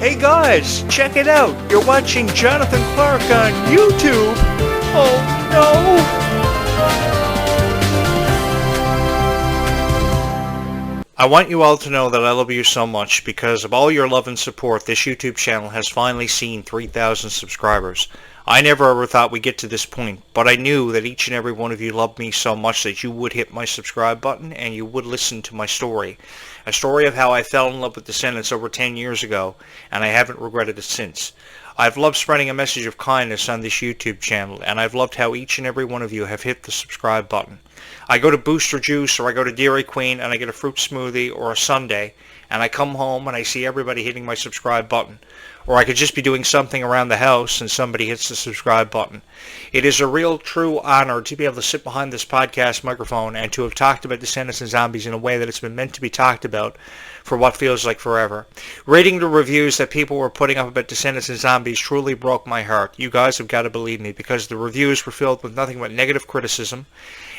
Hey guys, check it out. You're watching Jonathan Clarke on YouTube. Oh no. I want you all to know that I love you so much because of all your love and support. This YouTube channel has finally seen 3,000 subscribers. I never ever thought we'd get to this point, but I knew that each and every one of you loved me so much that you would hit my subscribe button and you would listen to my story. A story of how I fell in love with Descendants over 10 years ago, and I haven't regretted it since. I've loved spreading a message of kindness on this YouTube channel, and I've loved how each and every one of you have hit the subscribe button. I go to Booster Juice, or I go to Dairy Queen, and I get a fruit smoothie or a sundae, and I come home and I see everybody hitting my subscribe button. Or I could just be doing something around the house and somebody hits the subscribe button. It is a real, true honor to be able to sit behind this podcast microphone and to have talked about Descendants and Zombies in a way that it's been meant to be talked about for what feels like forever. Reading the reviews that people were putting up about Descendants and Zombies truly broke my heart. You guys have got to believe me, because the reviews were filled with nothing but negative criticism.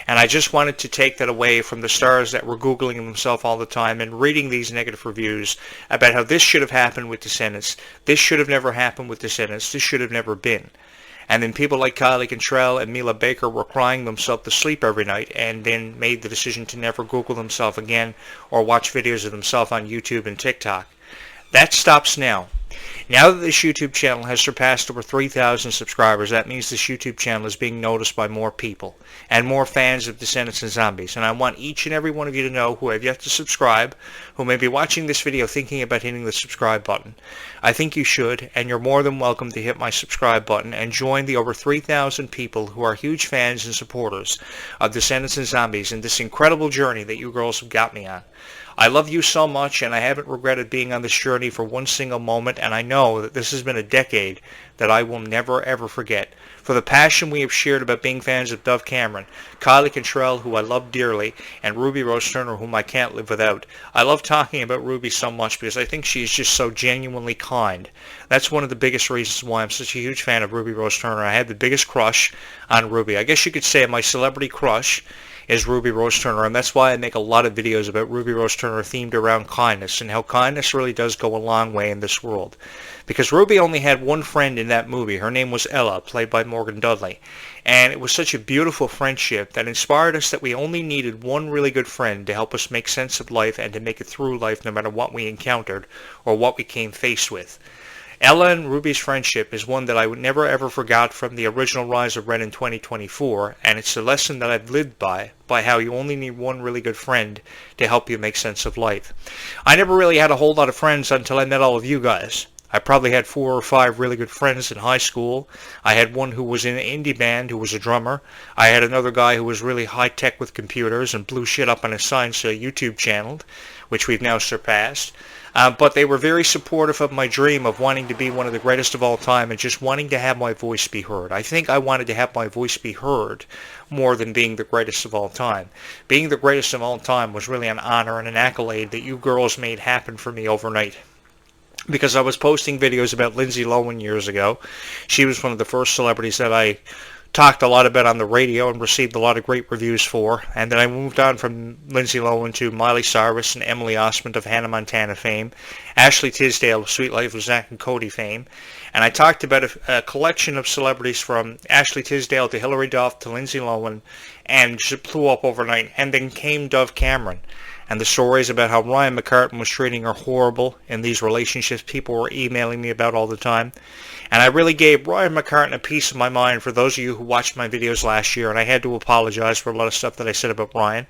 And I just wanted to take that away from the stars that were Googling themselves all the time and reading these negative reviews about how this should have happened with Descendants, this should have never happened with Descendants, this should have never been. And then people like Clarke and Mila Baker were crying themselves to sleep every night and then made the decision to never Google themselves again or watch videos of themselves on YouTube and TikTok. That stops now. Now that this YouTube channel has surpassed over 3,000 subscribers, that means this YouTube channel is being noticed by more people and more fans of Descendants and Zombies. And I want each and every one of you to know who have yet to subscribe, who may be watching this video thinking about hitting the subscribe button. I think you should, and you're more than welcome to hit my subscribe button and join the over 3,000 people who are huge fans and supporters of Descendants and Zombies in this incredible journey that you girls have got me on. I love you so much, and I haven't regretted being on this journey for one single moment, and I know that this has been a decade that I will never ever forget. For the passion we have shared about being fans of Dove Cameron, Clarke, who I love dearly, and Ruby Rose Turner, whom I can't live without. I love talking about Ruby so much because I think she is just so genuinely kind. That's one of the biggest reasons why I'm such a huge fan of Ruby Rose Turner. I had the biggest crush on Ruby. I guess you could say my celebrity crush is Ruby Rose Turner, and that's why I make a lot of videos about Ruby Rose Turner themed around kindness and how kindness really does go a long way in this world. Because Ruby only had one friend in that movie. Her name was Ella, played by Morgan Dudley. And it was such a beautiful friendship that inspired us that we only needed one really good friend to help us make sense of life and to make it through life no matter what we encountered or what we came faced with. Ella and Ruby's friendship is one that I would never ever forgot from the original Rise of Red in 2024, and it's a lesson that I've lived by how you only need one really good friend to help you make sense of life. I never really had a whole lot of friends until I met all of you guys. I probably had 4 or 5 really good friends in high school. I had one who was in an indie band who was a drummer. I had another guy who was really high-tech with computers and blew shit up on his science YouTube channel, which we've now surpassed. But they were very supportive of my dream of wanting to be one of the greatest of all time and just wanting to have my voice be heard. I think I wanted to have my voice be heard more than being the greatest of all time. Being the greatest of all time was really an honor and an accolade that you girls made happen for me overnight. Because I was posting videos about Lindsay Lohan years ago. She was one of the first celebrities that I talked a lot about on the radio and received a lot of great reviews for. And then I moved on from Lindsay Lohan to Miley Cyrus and Emily Osment of Hannah Montana fame, Ashley Tisdale of Sweet Life of Zack and Cody fame. And I talked about a collection of celebrities from Ashley Tisdale to Hilary Duff to Lindsay Lohan, and just blew up overnight. And then came Dove Cameron. And the stories about how Ryan McCartan was treating her horrible in these relationships people were emailing me about all the time. And I really gave Ryan McCartan a piece of my mind for those of you who watched my videos last year, and I had to apologize for a lot of stuff that I said about Ryan.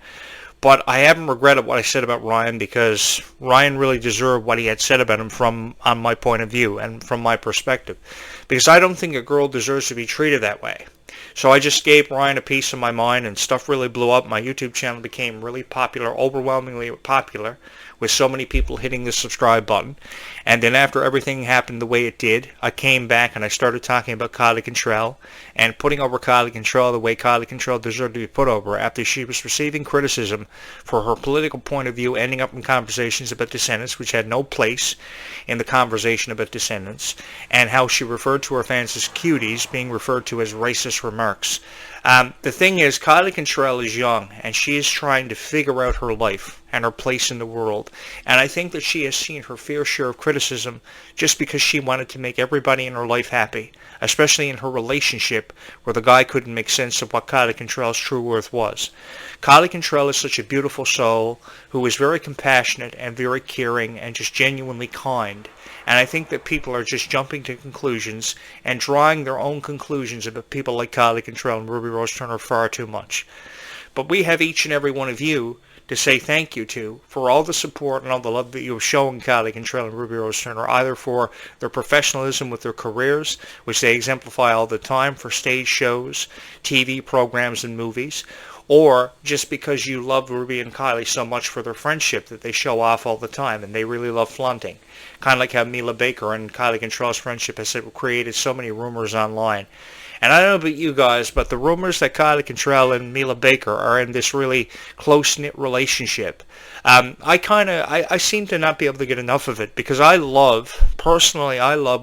But I haven't regretted what I said about Ryan, because Ryan really deserved what he had said about him on my point of view and from my perspective. Because I don't think a girl deserves to be treated that way. So I just gave Ryan a piece of my mind, and stuff really blew up. My YouTube channel became really popular, overwhelmingly popular, with so many people hitting the subscribe button. And then after everything happened the way it did, I came back and I started talking about Clarke and putting over Clarke the way Clarke deserved to be put over, after she was receiving criticism for her political point of view, ending up in conversations about Descendants, which had no place in the conversation about Descendants, and how she referred to her fans as cuties, being referred to as racist remarks. The thing is, Kylie Cantrell is young, and she is trying to figure out her life and her place in the world. And I think that she has seen her fair share of criticism just because she wanted to make everybody in her life happy, especially in her relationship where the guy couldn't make sense of what Kylie Cantrell's true worth was. Kylie Cantrell is such a beautiful soul who is very compassionate and very caring and just genuinely kind. And I think that people are just jumping to conclusions and drawing their own conclusions about people like Kylie Cantrell and Ruby Rose Turner far too much. But we have each and every one of you to say thank you to for all the support and all the love that you have shown Kylie Cantrell and Ruby Rose Turner, either for their professionalism with their careers, which they exemplify all the time for stage shows, TV programs, and movies, or just because you love Ruby and Kylie so much for their friendship that they show off all the time and they really love flaunting. Kind of like how Mila Baker and Kylie Cantrell's friendship has created so many rumors online. And I don't know about you guys, but the rumors that Kylie Cantrell and Mila Baker are in this really close-knit relationship, I seem to not be able to get enough of it, because I love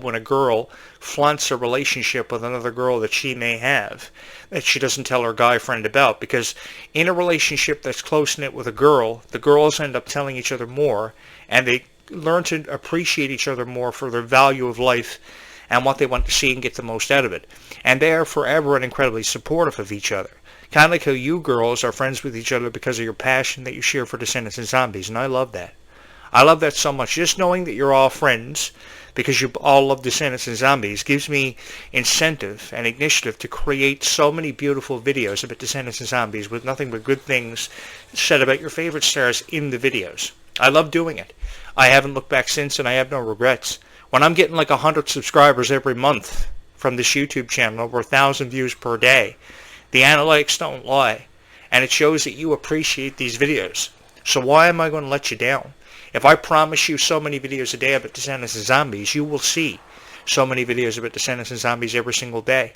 when a girl flaunts a relationship with another girl that she may have, that she doesn't tell her guy friend about, because in a relationship that's close-knit with a girl, the girls end up telling each other more, and they learn to appreciate each other more for their value of life and what they want to see and get the most out of it. And they are forever and incredibly supportive of each other. Kind of like how you girls are friends with each other because of your passion that you share for Descendants and Zombies, and I love that. I love that so much. Just knowing that you're all friends because you all love Descendants and Zombies gives me incentive and initiative to create so many beautiful videos about Descendants and Zombies with nothing but good things said about your favorite stars in the videos. I love doing it. I haven't looked back since, and I have no regrets. When I'm getting like 100 subscribers every month from this YouTube channel, over 1,000 views per day, the analytics don't lie, and it shows that you appreciate these videos. So why am I going to let you down? If I promise you so many videos a day about Descendants and Zombies, you will see so many videos about Descendants and Zombies every single day.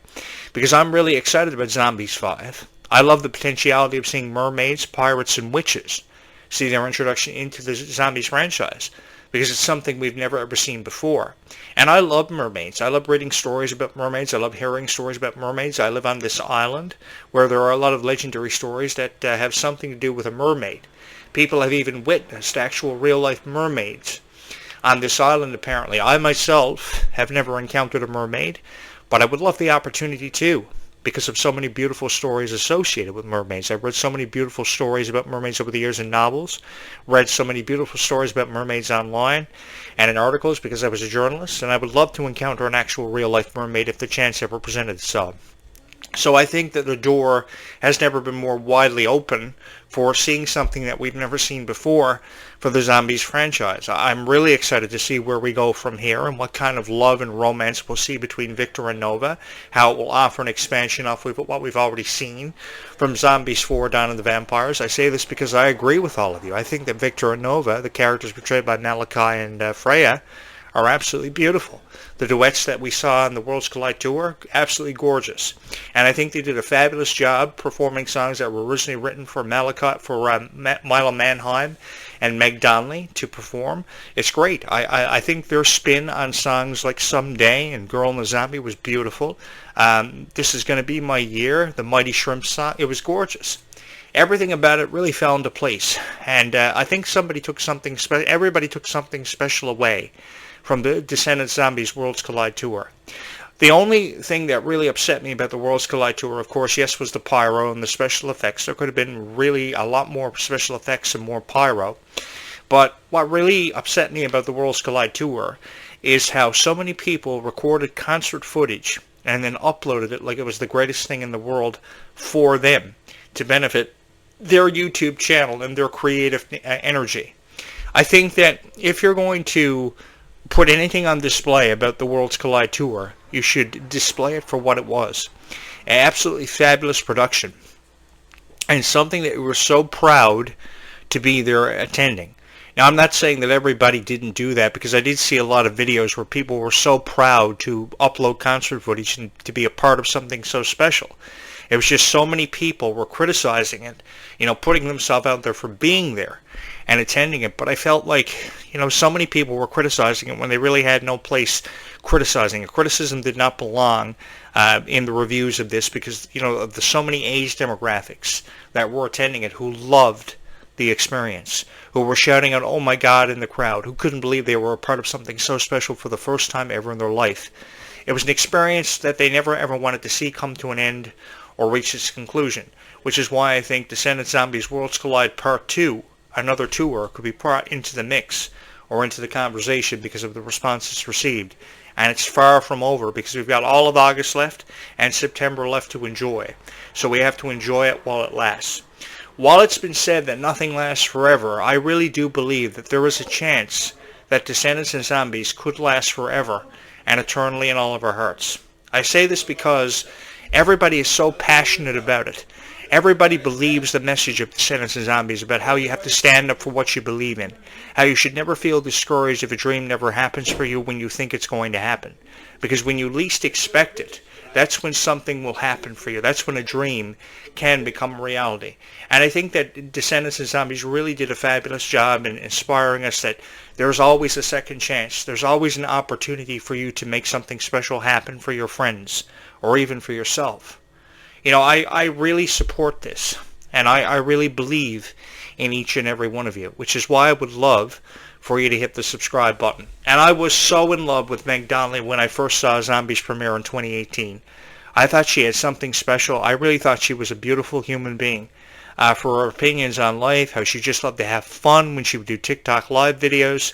Because I'm really excited about Zombies 5. I love the potentiality of seeing mermaids, pirates, and witches see their introduction into the Zombies franchise, because it's something we've never ever seen before. And I love mermaids. I love reading stories about mermaids. I love hearing stories about mermaids. I live on this island where there are a lot of legendary stories that have something to do with a mermaid. People have even witnessed actual real-life mermaids on this island, apparently. I myself have never encountered a mermaid, but I would love the opportunity to, because of so many beautiful stories associated with mermaids. I've read so many beautiful stories about mermaids over the years in novels, read so many beautiful stories about mermaids online and in articles because I was a journalist, and I would love to encounter an actual real-life mermaid if the chance ever presented itself. So I think that the door has never been more widely open for seeing something that we've never seen before for the Zombies franchise. I'm really excited to see where we go from here and what kind of love and romance we'll see between Victor and Nova, how it will offer an expansion off of what we've already seen from Zombies 4 Dawn of the Vampires. I say this because I agree with all of you. I think that Victor and Nova, the characters portrayed by Malachi and Freya, are absolutely beautiful. The duets that we saw on the Worlds Collide tour, absolutely gorgeous. And I think they did a fabulous job performing songs that were originally written for Malachi, for Milo Manheim and Meg Donnelly to perform. It's great. I think their spin on songs like Someday and Girl and the Zombie was beautiful. This Is Gonna Be My Year, the Mighty Shrimp song, it was gorgeous. Everything about it really fell into place. And I think everybody took something special away from the Descendants Zombies Worlds Collide tour. The only thing that really upset me about the Worlds Collide tour, of course, yes, was the pyro and the special effects. There could have been really a lot more special effects and more pyro. But what really upset me about the Worlds Collide tour is how so many people recorded concert footage and then uploaded it like it was the greatest thing in the world for them to benefit their YouTube channel and their creative energy. I think that if you're going to put anything on display about the Worlds Collide tour, you should display it for what it was. An absolutely fabulous production. And something that we were so proud to be there attending. Now, I'm not saying that everybody didn't do that, because I did see a lot of videos where people were so proud to upload concert footage and to be a part of something so special. It was just so many people were criticizing it, putting themselves out there for being there and attending it. But I felt like, so many people were criticizing it when they really had no place criticizing it. Criticism did not belong in the reviews of this because, of the so many age demographics that were attending it who loved the experience, who were shouting out, "Oh my God," in the crowd, who couldn't believe they were a part of something so special for the first time ever in their life. It was an experience that they never ever wanted to see come to an end or reach its conclusion, which is why I think Descendants Zombies Worlds Collide Part 2, another tour, could be brought into the mix or into the conversation because of the response it's received. And it's far from over because we've got all of August left and September left to enjoy. So we have to enjoy it while it lasts. While it's been said that nothing lasts forever, I really do believe that there is a chance that Descendants and Zombies could last forever and eternally in all of our hearts. I say this because everybody is so passionate about it. Everybody believes the message of Descendants and Zombies about how you have to stand up for what you believe in, how you should never feel discouraged if a dream never happens for you when you think it's going to happen. Because when you least expect it, that's when something will happen for you. That's when a dream can become a reality. And I think that Descendants and Zombies really did a fabulous job in inspiring us that there's always a second chance. There's always an opportunity for you to make something special happen for your friends or even for yourself. I really support this, and I really believe in each and every one of you, which is why I would love for you to hit the subscribe button. And I was so in love with Meg Donnelly when I first saw Zombies premiere in 2018. I thought she had something special. I really thought she was a beautiful human being. For her opinions on life, how she just loved to have fun when she would do TikTok live videos.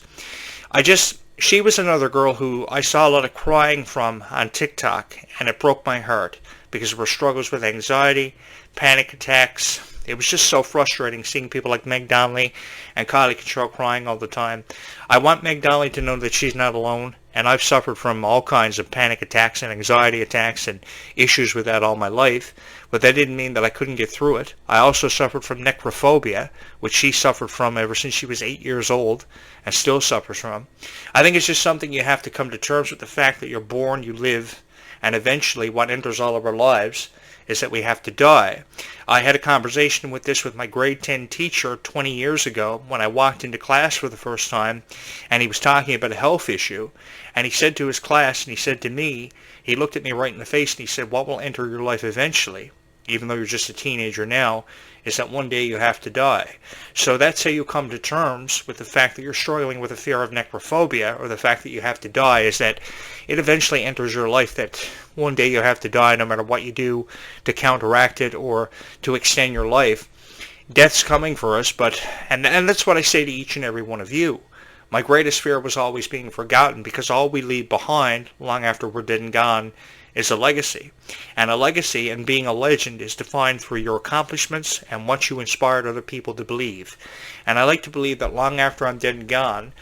She was another girl who I saw a lot of crying from on TikTok, and it broke my heart because of her struggles with anxiety, panic attacks. It was just so frustrating seeing people like Meg Donnelly and Kylie Control crying all the time. I want Meg Donnelly to know that she's not alone, and I've suffered from all kinds of panic attacks and anxiety attacks and issues with that all my life, but that didn't mean that I couldn't get through it. I also suffered from necrophobia, which she suffered from ever since she was 8 years old and still suffers from. I think it's just something you have to come to terms with, the fact that you're born, you live, and eventually what enters all of our lives is that we have to die. I had a conversation with this with my grade 10 teacher 20 years ago when I walked into class for the first time, and he was talking about a health issue, and he said to his class, and he said to me, he looked at me right in the face and he said, "What will enter your life eventually, even though you're just a teenager now, is that one day you have to die." So that's how you come to terms with the fact that you're struggling with a fear of necrophobia, or the fact that you have to die, is that it eventually enters your life that one day you have to die no matter what you do to counteract it or to extend your life. Death's coming for us, and that's what I say to each and every one of you. My greatest fear was always being forgotten, because all we leave behind long after we're dead and gone is a legacy. And a legacy and being a legend is defined through your accomplishments and what you inspired other people to believe. And I like to believe that long after I'm dead and gone,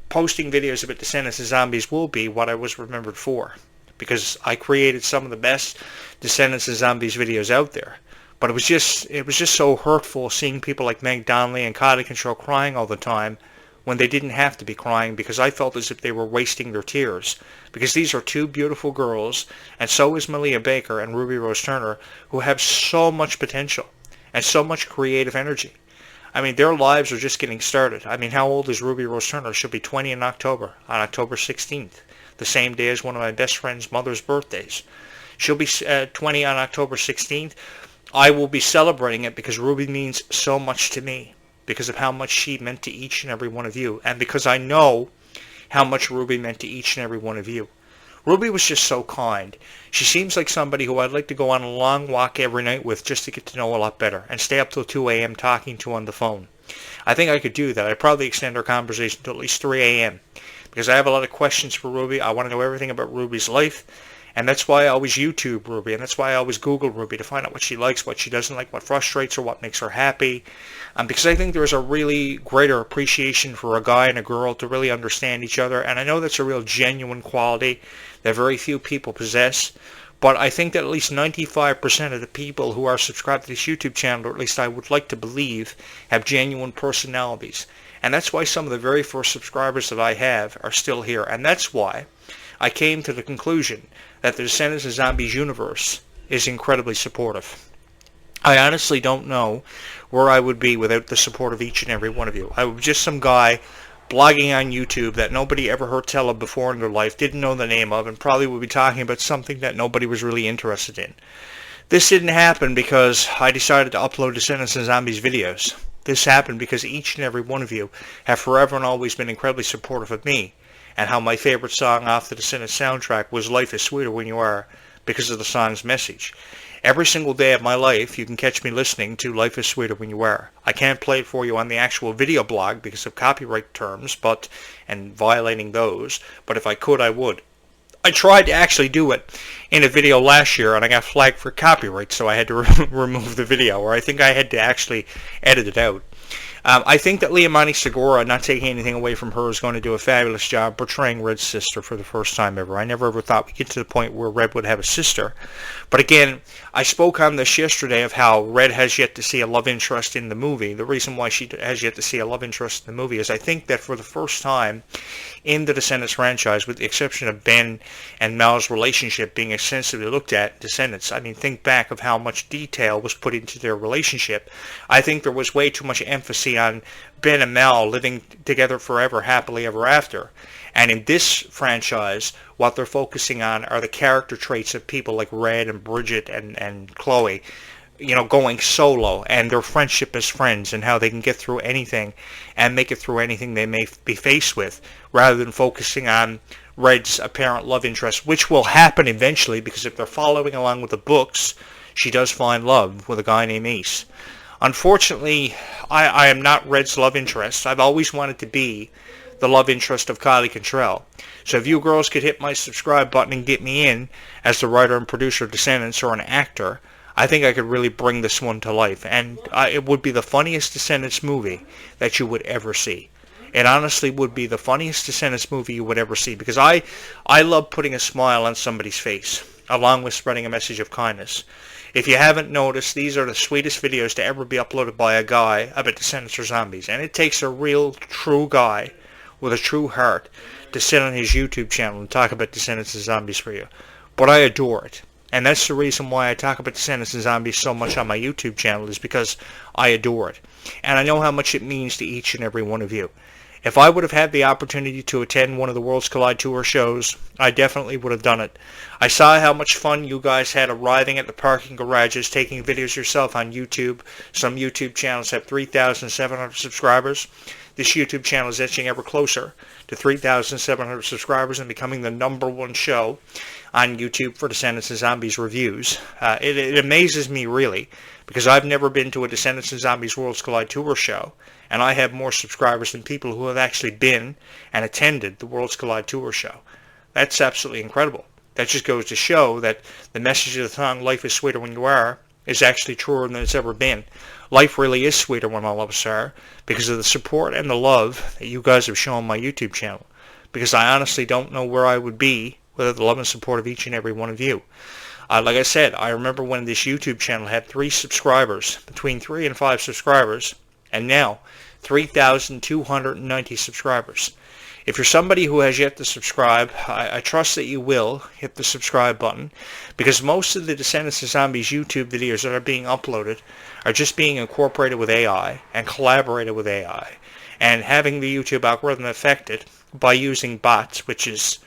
posting videos about Descendants and Zombies will be what I was remembered for, because I created some of the best Descendants and Zombies videos out there. But it was just so hurtful seeing people like Meg Donnelly and Kylie Control crying all the time when they didn't have to be crying, because I felt as if they were wasting their tears. Because these are two beautiful girls, and so is Malia Baker and Ruby Rose Turner, who have so much potential and so much creative energy. I mean, their lives are just getting started. I mean, how old is Ruby Rose Turner? She'll be 20 in October, on October 16th, the same day as one of my best friend's mother's birthdays. She'll be 20 on October 16th. I will be celebrating it because Ruby means so much to me, because of how much she meant to each and every one of you, and because I know how much Ruby meant to each and every one of you. Ruby was just so kind. She seems like somebody who I'd like to go on a long walk every night with just to get to know a lot better, and stay up till 2 a.m. talking to on the phone. I think I could do that. I'd probably extend our conversation to at least 3 a.m. because I have a lot of questions for Ruby. I want to know everything about Ruby's life. And that's why I always YouTube Ruby, and that's why I always Google Ruby to find out what she likes, what she doesn't like, what frustrates her, what makes her happy. Because I think there's a really greater appreciation for a guy and a girl to really understand each other. And I know that's a real genuine quality that very few people possess. But I think that at least 95% of the people who are subscribed to this YouTube channel, or at least I would like to believe, have genuine personalities. And that's why some of the very first subscribers that I have are still here. And that's why I came to the conclusion that the Descendants of Zombies universe is incredibly supportive. I honestly don't know where I would be without the support of each and every one of you. I was just some guy blogging on YouTube that nobody ever heard tell of before in their life, didn't know the name of, and probably would be talking about something that nobody was really interested in. This didn't happen because I decided to upload Descendants and Zombies videos. This happened because each and every one of you have forever and always been incredibly supportive of me, and how my favorite song off the Descendants soundtrack was Life is Sweeter When You Are, because of the song's message. Every single day of my life, you can catch me listening to Life is Sweeter When You Are. I can't play it for you on the actual video blog because of copyright terms and violating those, but if I could, I would. I tried to actually do it in a video last year, and I got flagged for copyright, so I had to remove the video, or I think I had to actually edit it out. I think that Leomani Segura, not taking anything away from her, is going to do a fabulous job portraying Red's sister for the first time ever. I never ever thought we'd get to the point where Red would have a sister. But again, I spoke on this yesterday of how Red has yet to see a love interest in the movie. The reason why she has yet to see a love interest in the movie is I think that for the first time in the Descendants franchise, with the exception of Ben and Mal's relationship being extensively looked at in Descendants, I mean, think back of how much detail was put into their relationship. I think there was way too much emphasis on Ben and Mal living together forever, happily ever after. And in this franchise, what they're focusing on are the character traits of people like Red and Bridget and Chloe, going solo, and their friendship as friends, and how they can get through anything and make it through anything they may be faced with, rather than focusing on Red's apparent love interest, which will happen eventually, because if they're following along with the books, she does find love with a guy named Ace. Unfortunately, I am not Red's love interest. I've always wanted to be the love interest of Kylie Cantrell. So if you girls could hit my subscribe button and get me in as the writer and producer of Descendants, or an actor, I think I could really bring this one to life. And it would be the funniest Descendants movie that you would ever see. It honestly would be the funniest Descendants movie you would ever see, because I love putting a smile on somebody's face, along with spreading a message of kindness. If you haven't noticed, these are the sweetest videos to ever be uploaded by a guy about Descendants or Zombies. And it takes a real, true guy with a true heart to sit on his YouTube channel and talk about Descendants and Zombies for you. But I adore it. And that's the reason why I talk about Descendants and Zombies so much on my YouTube channel, is because I adore it. And I know how much it means to each and every one of you. If I would have had the opportunity to attend one of the Worlds Collide Tour shows, I definitely would have done it. I saw how much fun you guys had arriving at the parking garages, taking videos yourself on YouTube. Some YouTube channels have 3,700 subscribers. This YouTube channel is edging ever closer to 3,700 subscribers and becoming the #1 show on YouTube for Descendants and Zombies reviews. It amazes me, really, because I've never been to a Descendants and Zombies Worlds Collide Tour show, and I have more subscribers than people who have actually been and attended the Worlds Collide Tour show. That's absolutely incredible. That just goes to show that the message of the song, Life is Sweeter When You Are, is actually truer than it's ever been. Life really is sweeter when all of us are, because of the support and the love that you guys have shown my YouTube channel. Because I honestly don't know where I would be without the love and support of each and every one of you. Like I said, I remember when this YouTube channel had 3 subscribers, between 3 and 5 subscribers, and now 3,290 subscribers. If you're somebody who has yet to subscribe, I trust that you will hit the subscribe button, because most of the Descendants of Zombies YouTube videos that are being uploaded are just being incorporated with AI and collaborated with AI, and having the YouTube algorithm affected by using bots, which is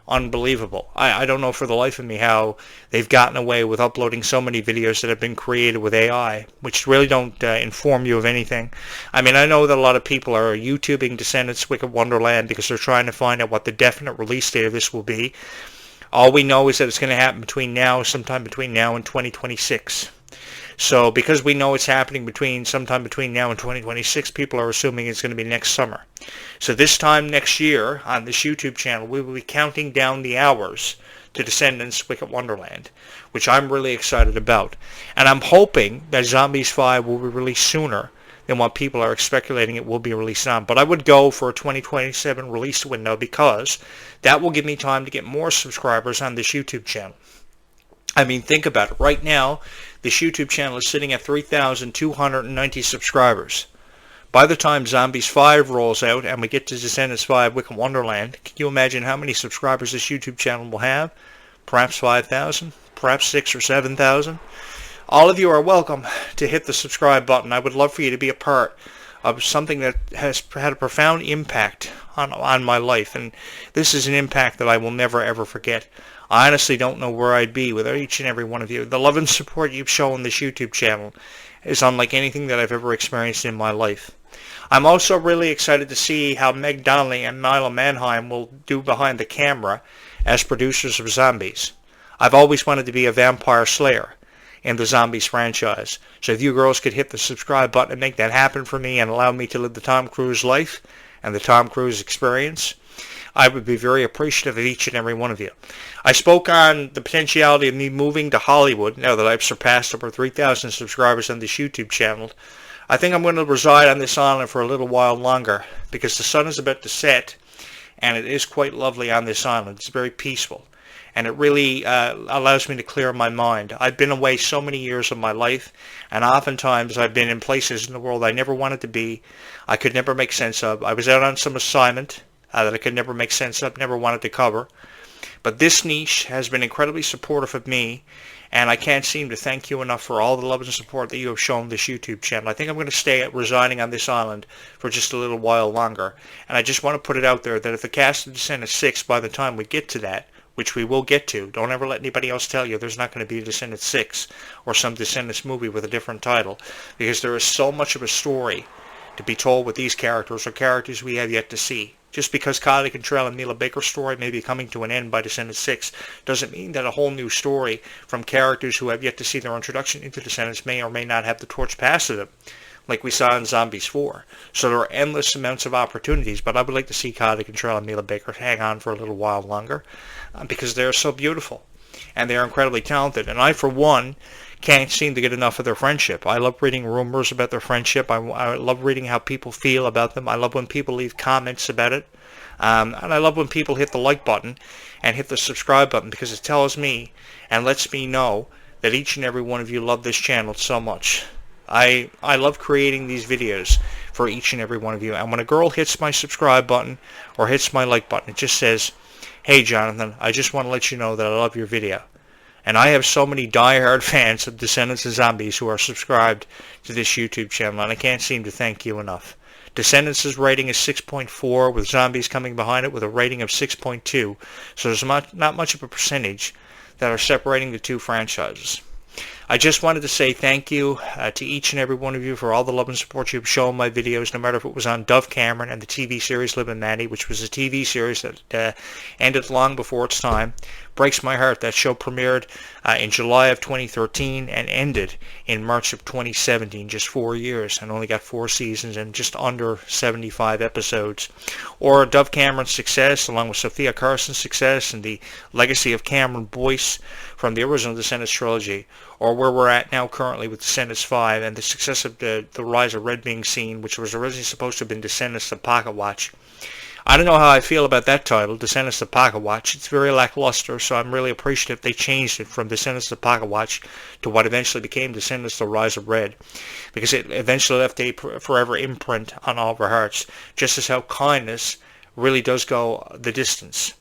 unbelievable. I don't know for the life of me how they've gotten away with uploading so many videos that have been created with AI, which really don't inform you of anything. I mean, I know that a lot of people are YouTubing Descendants Wicked Wonderland because they're trying to find out what the definite release date of this will be. All we know is that it's going to happen sometime between now and 2026. So because we know it's happening sometime between now and 2026, people are assuming it's going to be next summer. So this time next year on this YouTube channel, we will be counting down the hours to Descendants Wicked Wonderland, which I'm really excited about. And I'm hoping that Zombies 5 will be released sooner than what people are speculating it will be released on. But I would go for a 2027 release window, because that will give me time to get more subscribers on this YouTube channel. I mean, think about it. Right now, this YouTube channel is sitting at 3,290 subscribers. By the time Zombies 5 rolls out and we get to Descendants 5 Wicked Wonderland, can you imagine how many subscribers this YouTube channel will have? perhaps 5,000, perhaps 6 or 7,000. All of you are welcome to hit the subscribe button. I would love for you to be a part of something that has had a profound impact on my life, and this is an impact that I will never ever forget. I honestly don't know where I'd be without each and every one of you. The love and support you've shown this YouTube channel is unlike anything that I've ever experienced in my life. I'm also really excited to see how Meg Donnelly and Milo Manheim will do behind the camera as producers of Zombies. I've always wanted to be a vampire slayer in the Zombies franchise. So if you girls could hit the subscribe button and make that happen for me and allow me to live the Tom Cruise life and the Tom Cruise experience, I would be very appreciative of each and every one of you. I spoke on the potentiality of me moving to Hollywood now that I've surpassed over 3,000 subscribers on this YouTube channel. I think I'm going to reside on this island for a little while longer because the sun is about to set and it is quite lovely on this island. It's very peaceful and it really allows me to clear my mind. I've been away so many years of my life, and oftentimes I've been in places in the world I never wanted to be, I could never make sense of. I was out on some assignment that I could never make sense of, never wanted to cover. But this niche has been incredibly supportive of me, and I can't seem to thank you enough for all the love and support that you have shown this YouTube channel. I think I'm going to stay residing on this island for just a little while longer, and I just want to put it out there that if the cast of Descendants 6, by the time we get to that, which we will get to, don't ever let anybody else tell you there's not going to be a Descendants 6 or some Descendants movie with a different title, because there is so much of a story to be told with these characters or characters we have yet to see. Just because Kylie Cantrell and Mila Baker's story may be coming to an end by Descendants 6 doesn't mean that a whole new story from characters who have yet to see their introduction into Descendants may or may not have the torch passed to them, like we saw in Zombies 4. So there are endless amounts of opportunities, but I would like to see Kylie Cantrell and Mila Baker hang on for a little while longer because they're so beautiful and they're incredibly talented. And I, for one, can't seem to get enough of their friendship. I love reading rumors about their friendship. I love reading how people feel about them. I love when people leave comments about it. And I love when people hit the like button and hit the subscribe button because it tells me and lets me know that each and every one of you love this channel so much. I love creating these videos for each and every one of you. And when a girl hits my subscribe button or hits my like button, it just says, "Hey Jonathan, I just want to let you know that I love your video." And I have so many diehard fans of Descendants and Zombies who are subscribed to this YouTube channel, and I can't seem to thank you enough. Descendants' rating is 6.4, with Zombies coming behind it with a rating of 6.2, so there's not much of a percentage that are separating the two franchises. I just wanted to say thank you to each and every one of you for all the love and support you've shown my videos, no matter if it was on Dove Cameron and the TV series Liv and Maddie, which was a TV series that ended long before its time. Breaks my heart. That show premiered in July of 2013 and ended in March of 2017, just 4 years, and only got 4 seasons and just under 75 episodes. Or Dove Cameron's success, along with Sophia Carson's success and the legacy of Cameron Boyce from the original Descendants trilogy, or where we're at now currently with Descendants 5 and the success of the rise of Red being seen, which was originally supposed to have been Descendants the Pocket Watch. I don't know how I feel about that title, Descendants the Pocket Watch. It's very lackluster, so I'm really appreciative they changed it from Descendants the Pocket Watch to what eventually became Descendants the Rise of Red, because it eventually left a forever imprint on all of our hearts, just as how kindness really does go the distance.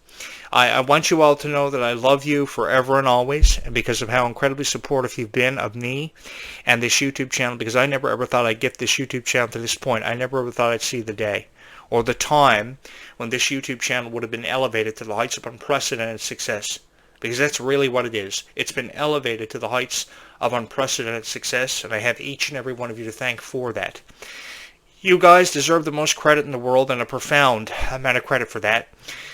I want you all to know that I love you forever and always, and because of how incredibly supportive you've been of me and this YouTube channel, because I never ever thought I'd get this YouTube channel to this point. I never ever thought I'd see the day or the time when this YouTube channel would have been elevated to the heights of unprecedented success, because that's really what it is. It's been elevated to the heights of unprecedented success, and I have each and every one of you to thank for that. You guys deserve the most credit in the world, and a profound amount of credit for that,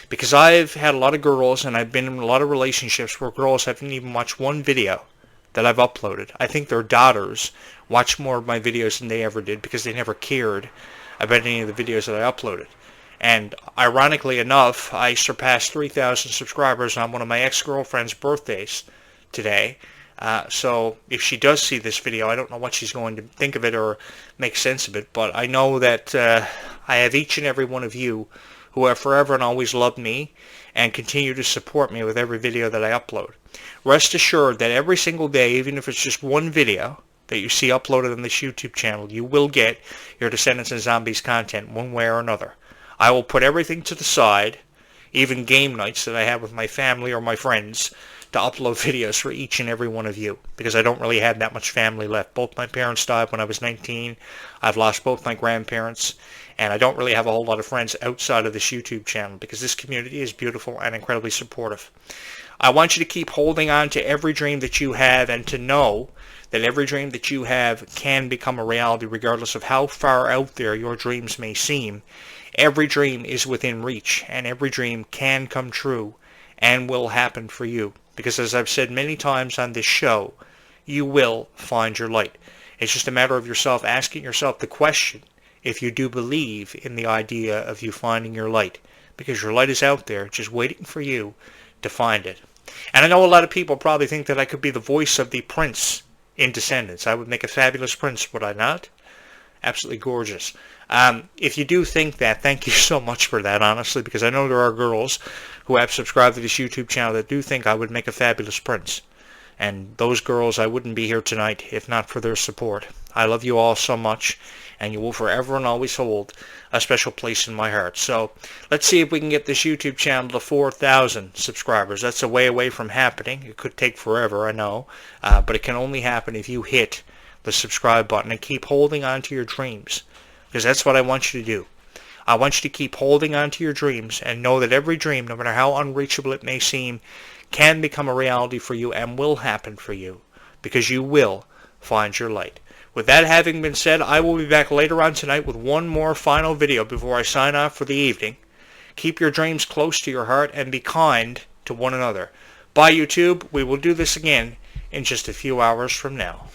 because I've had a lot of girls and I've been in a lot of relationships where girls haven't even watched one video that I've uploaded. I think their daughters watch more of my videos than they ever did because they never cared about any of the videos that I uploaded. And ironically enough, I surpassed 3,000 subscribers on one of my ex-girlfriend's birthdays today. So if she does see this video, I don't know what she's going to think of it or make sense of it, but I know that I have each and every one of you who have forever and always loved me and continue to support me with every video that I upload. Rest assured that every single day, even if it's just one video that you see uploaded on this YouTube channel, you will get your Descendants and Zombies content one way or another. I will put everything to the side, even game nights that I have with my family or my friends, to upload videos for each and every one of you, because I don't really have that much family left. Both my parents died when I was 19. I've lost both my grandparents, and I don't really have a whole lot of friends outside of this YouTube channel, because this community is beautiful and incredibly supportive. I want you to keep holding on to every dream that you have, and to know that every dream that you have can become a reality regardless of how far out there your dreams may seem. Every dream is within reach, and every dream can come true and will happen for you. Because as I've said many times on this show, you will find your light. It's just a matter of yourself asking yourself the question if you do believe in the idea of you finding your light. Because your light is out there just waiting for you to find it. And I know a lot of people probably think that I could be the voice of the prince in Descendants. I would make a fabulous prince, would I not? Absolutely gorgeous. If you do think that, thank you so much for that, honestly, because I know there are girls who have subscribed to this YouTube channel that do think I would make a fabulous prince. And those girls, I wouldn't be here tonight if not for their support. I love you all so much, and you will forever and always hold a special place in my heart. So let's see if we can get this YouTube channel to 4,000 subscribers. That's a way away from happening. It could take forever, I know, but it can only happen if you hit the subscribe button and keep holding on to your dreams, because that's what I want you to do. I want you to keep holding on to your dreams and know that every dream, no matter how unreachable it may seem, can become a reality for you and will happen for you, because you will find your light. With that having been said, I will be back later on tonight with one more final video before I sign off for the evening. Keep your dreams close to your heart and be kind to one another. Bye, YouTube. We will do this again in just a few hours from now.